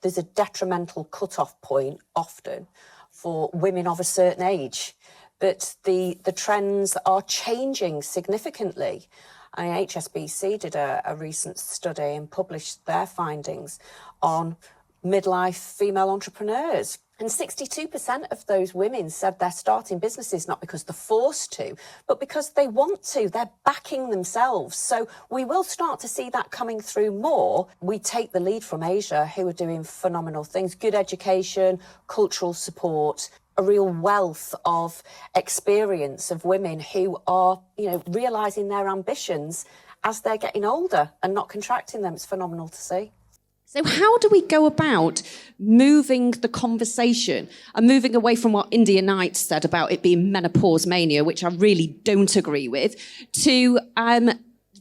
there's a detrimental cut-off point often for women of a certain age. But the trends are changing significantly. HSBC did a recent study and published their findings on midlife female entrepreneurs. And 62% of those women said they're starting businesses not because they're forced to, but because they want to. They're backing themselves. So we will start to see that coming through more. We take the lead from Asia, who are doing phenomenal things, good education, cultural support, a real wealth of experience of women who are, realising their ambitions as they're getting older and not contracting them. It's phenomenal to see. So how do we go about moving the conversation and moving away from what India Knight said about it being menopause mania, which I really don't agree with, to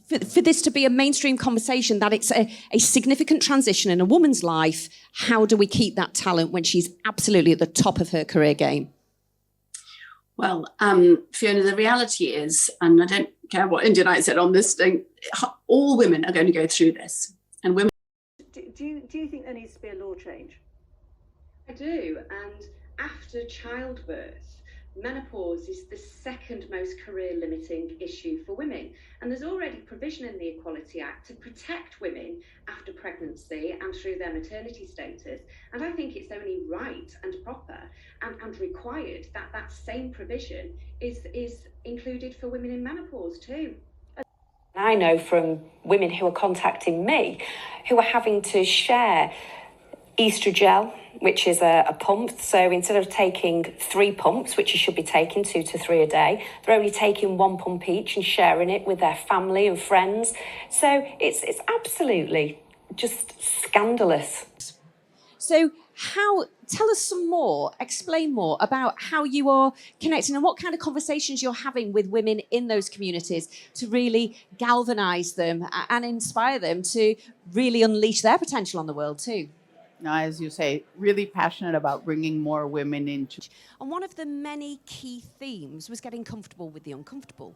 for this to be a mainstream conversation, that it's a significant transition in a woman's life? How do we keep that talent when she's absolutely at the top of her career game? Well, Fiona, the reality is, and I don't care what India Knight said on this thing, all women are going to go through this. And women. Do you think there needs to be a law change? I do, and after childbirth, menopause is the second most career-limiting issue for women. And there's already provision in the Equality Act to protect women after pregnancy and through their maternity status. And I think it's only right and proper and required that that same provision is included for women in menopause too. I know from women who are contacting me who are having to share Estrogel, which is a pump. So instead of taking 3 pumps, which you should be taking 2 to 3 a day, they're only taking 1 pump each and sharing it with their family and friends. So it's absolutely just scandalous. So tell us some more, explain more about how you are connecting and what kind of conversations you're having with women in those communities to really galvanise them and inspire them to really unleash their potential on the world too. Now, as you say, really passionate about bringing more women into. And one of the many key themes was getting comfortable with the uncomfortable.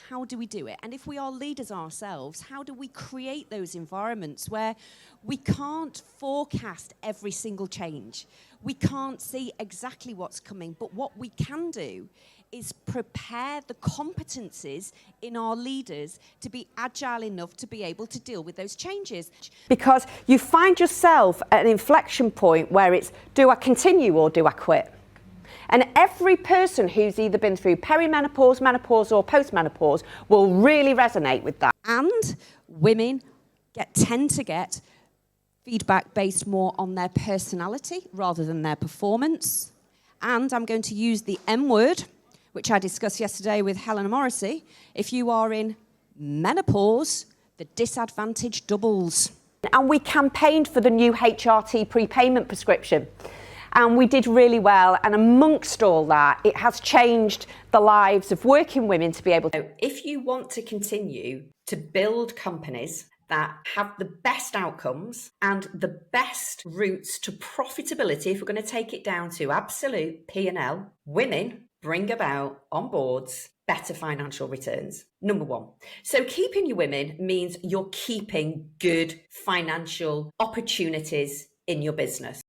How do we do it? And if we are leaders ourselves, how do we create those environments where we can't forecast every single change? We can't see exactly what's coming, but what we can do is prepare the competencies in our leaders to be agile enough to be able to deal with those changes. Because you find yourself at an inflection point where it's, do I continue or do I quit? And every person who's either been through perimenopause, menopause or postmenopause will really resonate with that. And women tend to get feedback based more on their personality rather than their performance. And I'm going to use the M word, which I discussed yesterday with Helena Morrissey. If you are in menopause, the disadvantage doubles. And we campaigned for the new HRT prepayment prescription. And we did really well. And amongst all that, it has changed the lives of working women to be able to. If you want to continue to build companies that have the best outcomes and the best routes to profitability, if we're going to take it down to absolute P&L, women bring about on boards better financial returns. Number 1. So keeping your women means you're keeping good financial opportunities in your business.